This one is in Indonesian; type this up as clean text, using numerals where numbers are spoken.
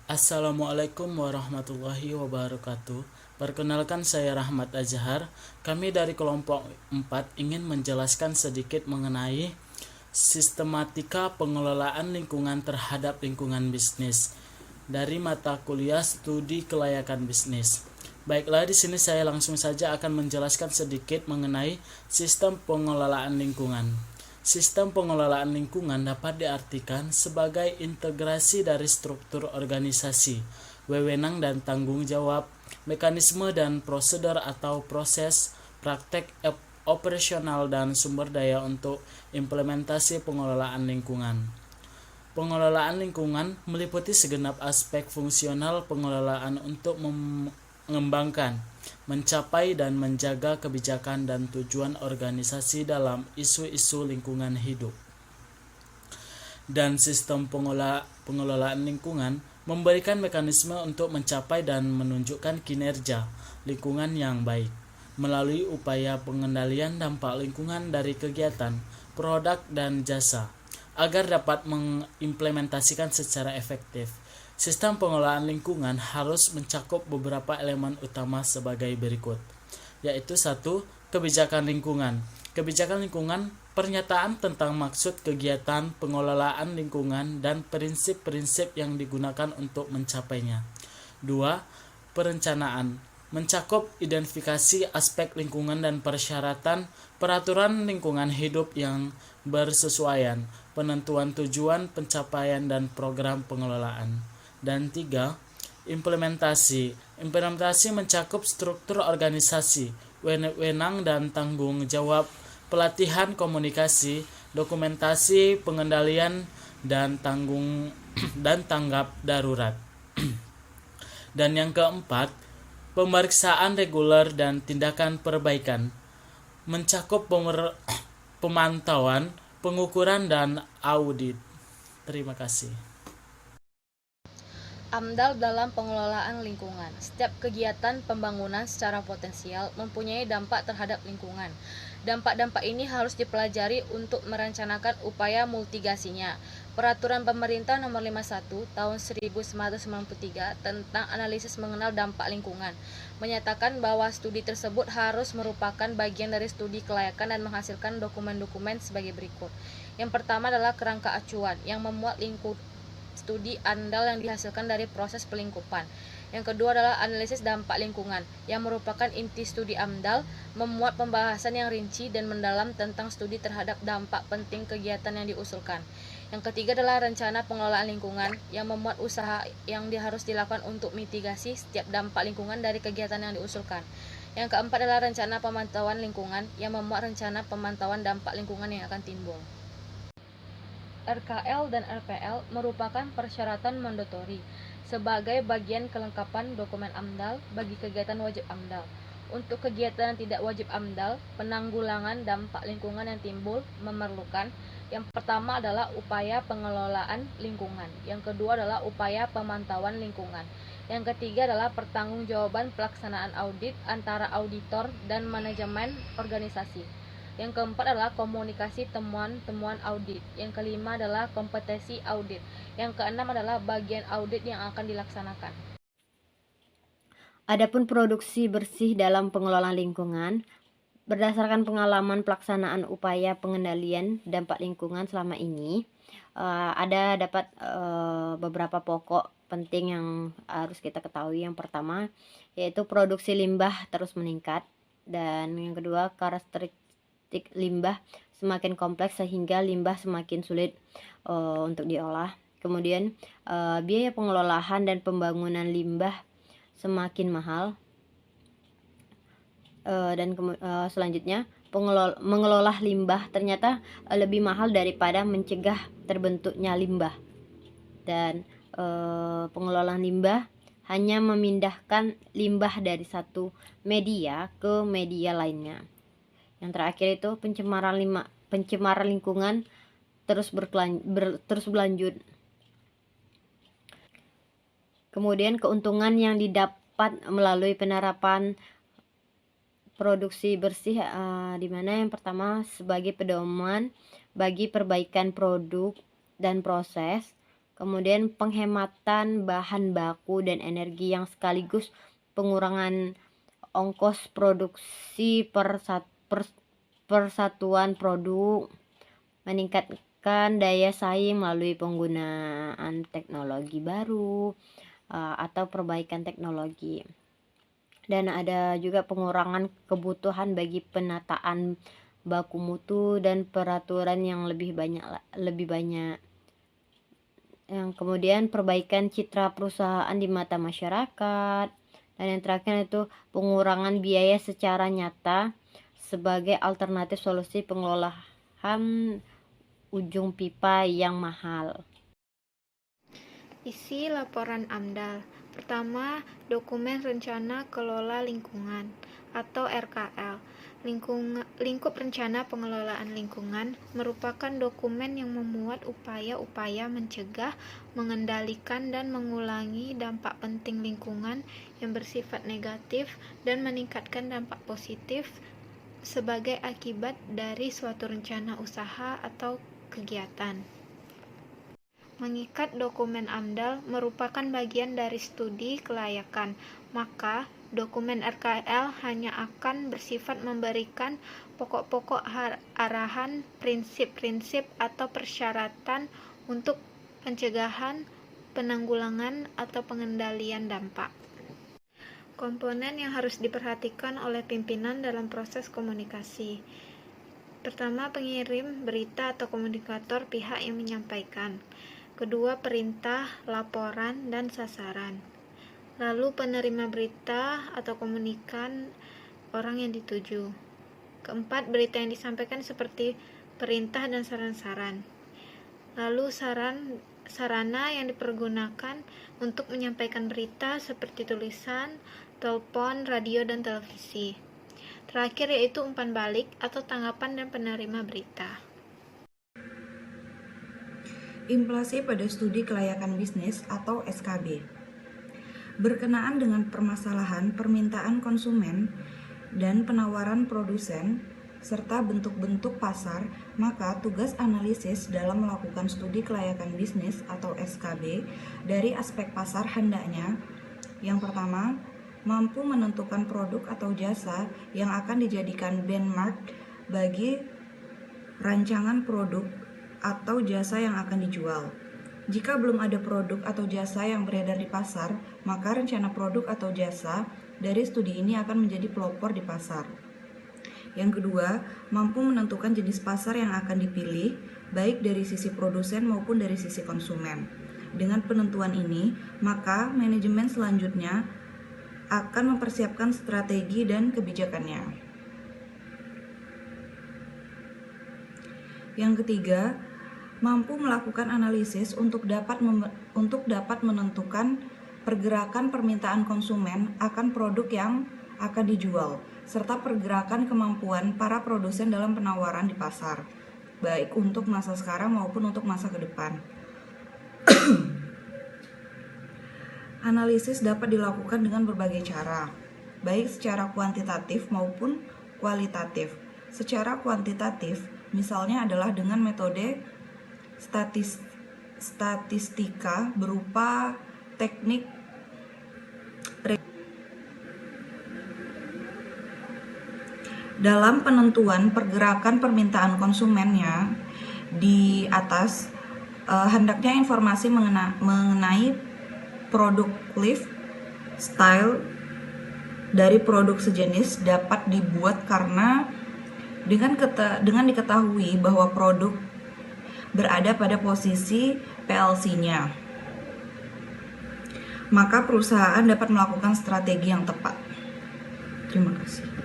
Assalamualaikum warahmatullahi wabarakatuh. Perkenalkan, saya Rahmat Azhar. Kami dari kelompok 4 ingin menjelaskan sedikit mengenai sistematika pengelolaan lingkungan terhadap lingkungan bisnis dari mata kuliah studi kelayakan bisnis. Baiklah, di sini saya langsung saja akan menjelaskan sedikit mengenai sistem pengelolaan lingkungan. Sistem pengelolaan lingkungan dapat diartikan sebagai integrasi dari struktur organisasi, wewenang dan tanggung jawab, mekanisme dan prosedur atau proses, praktek operasional dan sumber daya untuk implementasi pengelolaan lingkungan. Pengelolaan lingkungan meliputi segenap aspek fungsional pengelolaan untuk mengembangkan, mencapai dan menjaga kebijakan dan tujuan organisasi dalam isu-isu lingkungan hidup. Dan sistem pengelolaan lingkungan memberikan mekanisme untuk mencapai dan menunjukkan kinerja lingkungan yang baik melalui upaya pengendalian dampak lingkungan dari kegiatan, produk, dan jasa agar dapat mengimplementasikan secara efektif. Sistem pengelolaan lingkungan harus mencakup beberapa elemen utama sebagai berikut, yaitu satu, kebijakan lingkungan. Kebijakan lingkungan pernyataan tentang maksud kegiatan pengelolaan lingkungan dan prinsip-prinsip yang digunakan untuk mencapainya. 2. Perencanaan mencakup identifikasi aspek lingkungan dan persyaratan peraturan lingkungan hidup yang bersesuaian, penentuan tujuan, pencapaian, dan program pengelolaan. Dan 3. Implementasi. Implementasi mencakup struktur organisasi, wewenang dan tanggung jawab, pelatihan komunikasi, dokumentasi, pengendalian, dan dan tanggap darurat. Dan yang keempat, pemeriksaan reguler dan tindakan perbaikan mencakup pemantauan, pengukuran, dan audit. Terima kasih. AMDAL dalam pengelolaan lingkungan. Setiap kegiatan pembangunan secara potensial mempunyai dampak terhadap lingkungan. Dampak-dampak ini harus dipelajari untuk merencanakan upaya mitigasinya. Peraturan Pemerintah Nomor 51 Tahun 1993 tentang analisis mengenal dampak lingkungan menyatakan bahwa studi tersebut harus merupakan bagian dari studi kelayakan dan menghasilkan dokumen-dokumen sebagai berikut. Yang pertama adalah kerangka acuan yang memuat studi AMDAL yang dihasilkan dari proses pelingkupan. Yang kedua adalah analisis dampak lingkungan, yang merupakan inti studi AMDAL, memuat pembahasan yang rinci dan mendalam tentang studi terhadap dampak penting kegiatan yang diusulkan. Yang ketiga adalah rencana pengelolaan lingkungan, yang memuat usaha yang harus dilakukan untuk mitigasi setiap dampak lingkungan dari kegiatan yang diusulkan. Yang keempat adalah rencana pemantauan lingkungan, yang memuat rencana pemantauan dampak lingkungan yang akan timbul. RKL dan RPL merupakan persyaratan mandatori sebagai bagian kelengkapan dokumen AMDAL bagi kegiatan wajib AMDAL. Untuk kegiatan yang tidak wajib AMDAL, penanggulangan dampak lingkungan yang timbul memerlukan: yang pertama adalah upaya pengelolaan lingkungan, yang kedua adalah upaya pemantauan lingkungan, yang ketiga adalah pertanggungjawaban pelaksanaan audit antara auditor dan manajemen organisasi. Yang keempat adalah komunikasi temuan-temuan audit. Yang kelima adalah kompetensi audit. Yang keenam adalah bagian audit yang akan dilaksanakan. Adapun produksi bersih dalam pengelolaan lingkungan, berdasarkan pengalaman pelaksanaan upaya pengendalian dampak lingkungan selama ini, ada beberapa pokok penting yang harus kita ketahui. Yang pertama yaitu produksi limbah terus meningkat, dan yang kedua karakteristik limbah semakin kompleks sehingga limbah semakin sulit untuk diolah. Kemudian biaya pengelolaan dan pembangunan limbah semakin mahal. Dan selanjutnya mengelola limbah ternyata lebih mahal daripada mencegah terbentuknya limbah. Dan pengelolaan limbah hanya memindahkan limbah dari satu media ke media lainnya. Yang terakhir itu pencemaran lingkungan terus berlanjut. Kemudian keuntungan yang didapat melalui penerapan produksi bersih, di mana yang pertama sebagai pedoman bagi perbaikan produk dan proses. kemudian penghematan bahan baku dan energi yang sekaligus pengurangan ongkos produksi persatuan produk, meningkatkan daya saing melalui penggunaan teknologi baru atau perbaikan teknologi. Dan ada juga pengurangan kebutuhan bagi penataan baku mutu dan peraturan yang lebih banyak. Yang kemudian perbaikan citra perusahaan di mata masyarakat. Dan yang terakhir itu pengurangan biaya secara nyata sebagai alternatif solusi pengelolaan ujung pipa yang mahal. Isi laporan AMDAL. Pertama, dokumen rencana kelola lingkungan atau RKL. Lingkup rencana pengelolaan lingkungan merupakan dokumen yang memuat upaya-upaya mencegah, mengendalikan, dan mengulangi dampak penting lingkungan yang bersifat negatif dan meningkatkan dampak positif sebagai akibat dari suatu rencana usaha atau kegiatan. Mengikat dokumen AMDAL merupakan bagian dari studi kelayakan, maka dokumen RKL hanya akan bersifat memberikan pokok-pokok arahan, prinsip-prinsip, atau persyaratan untuk pencegahan, penanggulangan, atau pengendalian dampak. Komponen yang harus diperhatikan oleh pimpinan dalam proses komunikasi. Pertama, pengirim berita atau komunikator pihak yang menyampaikan. Kedua, perintah, laporan, dan sasaran. Lalu penerima berita atau komunikan orang yang dituju. Keempat, berita yang disampaikan seperti perintah dan saran-saran. Lalu sarana yang dipergunakan untuk menyampaikan berita seperti tulisan, telepon, radio, dan televisi. Terakhir yaitu umpan balik atau tanggapan dan penerima berita. Implikasi pada studi kelayakan bisnis atau SKB. Berkenaan dengan permasalahan permintaan konsumen dan penawaran produsen serta bentuk-bentuk pasar, maka tugas analisis dalam melakukan studi kelayakan bisnis atau SKB dari aspek pasar hendaknya yang pertama, mampu menentukan produk atau jasa yang akan dijadikan benchmark bagi rancangan produk atau jasa yang akan dijual. Jika belum ada produk atau jasa yang beredar di pasar, maka rencana produk atau jasa dari studi ini akan menjadi pelopor di pasar. Yang kedua, mampu menentukan jenis pasar yang akan dipilih, baik dari sisi produsen maupun dari sisi konsumen. Dengan penentuan ini, maka manajemen selanjutnya akan mempersiapkan strategi dan kebijakannya. Yang ketiga, mampu melakukan analisis untuk dapat menentukan pergerakan permintaan konsumen akan produk yang akan dijual, serta pergerakan kemampuan para produsen dalam penawaran di pasar, baik untuk masa sekarang maupun untuk masa ke depan. Analisis dapat dilakukan dengan berbagai cara, baik secara kuantitatif maupun kualitatif. Secara kuantitatif, misalnya adalah dengan metode statistika berupa teknik dalam penentuan pergerakan permintaan konsumennya di atas. Hendaknya informasi mengenai produk lifestyle dari produk sejenis dapat dibuat karena dengan diketahui bahwa produk berada pada posisi PLC-nya, maka perusahaan dapat melakukan strategi yang tepat. Terima kasih.